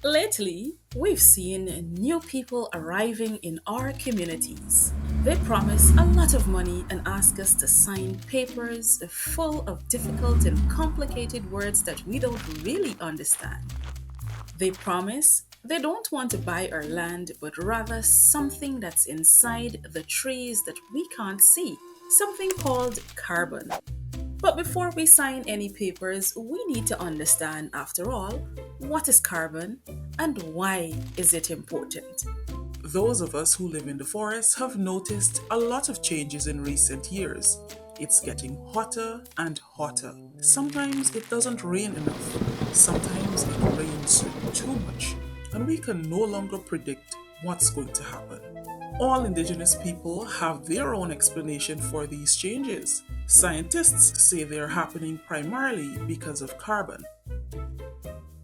Lately, we've seen new people arriving in our communities. They promise a lot of money and ask us to sign papers full of difficult and complicated words that we don't really understand. They promise they don't want to buy our land, but rather something that's inside the trees that we can't see, something called carbon. But before we sign any papers, we need to understand, after all, what is carbon and why is it important? Those of us who live in the forest have noticed a lot of changes in recent years. It's getting hotter and hotter. Sometimes it doesn't rain enough. Sometimes it rains too much. And we can no longer predict what's going to happen. All Indigenous people have their own explanation for these changes. Scientists say they're happening primarily because of carbon.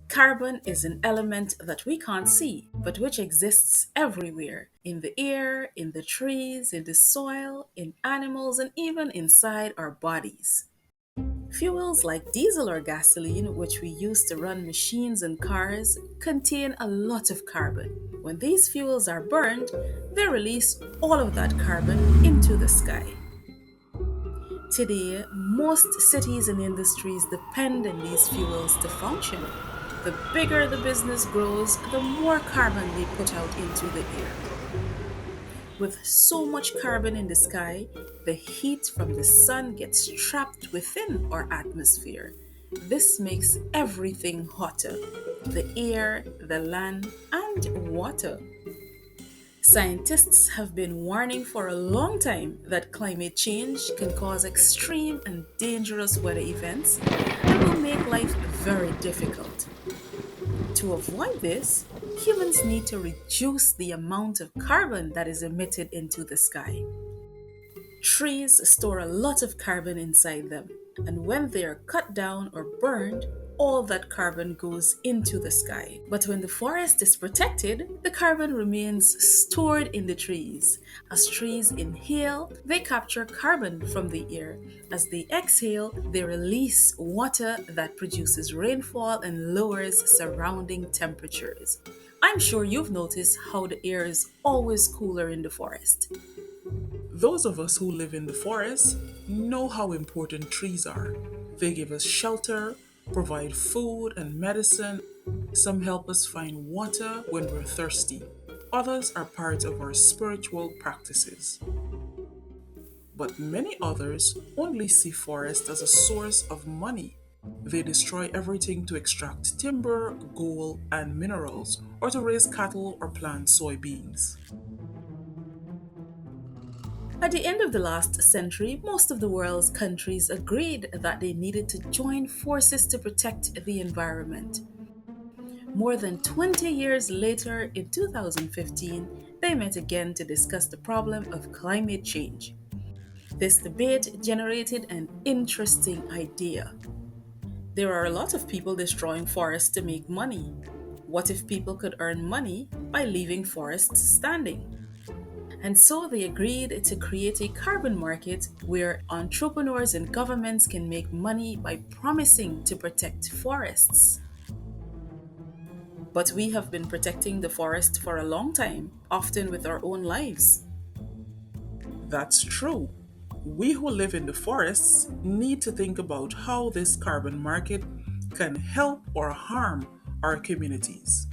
Carbon is an element that we can't see, but which exists everywhere in the air, in the trees, in the soil, in animals, and even inside our bodies. Fuels like diesel or gasoline, which we use to run machines and cars, contain a lot of carbon. When these fuels are burned, they release all of that carbon into the sky. Today, most cities and industries depend on these fuels to function. The bigger the business grows, the more carbon they put out into the air. With so much carbon in the sky, the heat from the sun gets trapped within our atmosphere. This makes everything hotter: the air, the land, and water. Scientists have been warning for a long time that climate change can cause extreme and dangerous weather events and will make life very difficult. To avoid this, humans need to reduce the amount of carbon that is emitted into the sky. Trees store a lot of carbon inside them, and when they are cut down or burned, all that carbon goes into the sky. But when the forest is protected, the carbon remains stored in the trees. As trees inhale, they capture carbon from the air. As they exhale, they release water that produces rainfall and lowers surrounding temperatures. I'm sure you've noticed how the air is always cooler in the forest. Those of us who live in the forest know how important trees are. They give us shelter, provide food and medicine. Some help us find water when we're thirsty. Others are part of our spiritual practices. But many others only see forest as a source of money. They destroy everything to extract timber, gold, and minerals, or to raise cattle or plant soybeans. At the end of the last century, most of the world's countries agreed that they needed to join forces to protect the environment. More than 20 years later, in 2015, they met again to discuss the problem of climate change. This debate generated an interesting idea. There are a lot of people destroying forests to make money. What if people could earn money by leaving forests standing? And so they agreed to create a carbon market where entrepreneurs and governments can make money by promising to protect forests. But we have been protecting the forest for a long time, often with our own lives. That's true. We who live in the forests need to think about how this carbon market can help or harm our communities.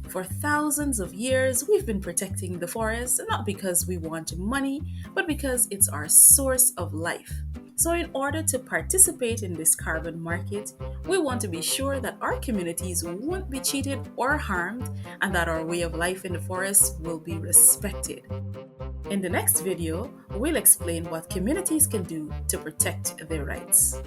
For thousands of years, we've been protecting the forest not because we want money, but because it's our source of life. So, in order to participate in this carbon market, we want to be sure that our communities won't be cheated or harmed and that our way of life in the forest will be respected. In the next video, we'll explain what communities can do to protect their rights.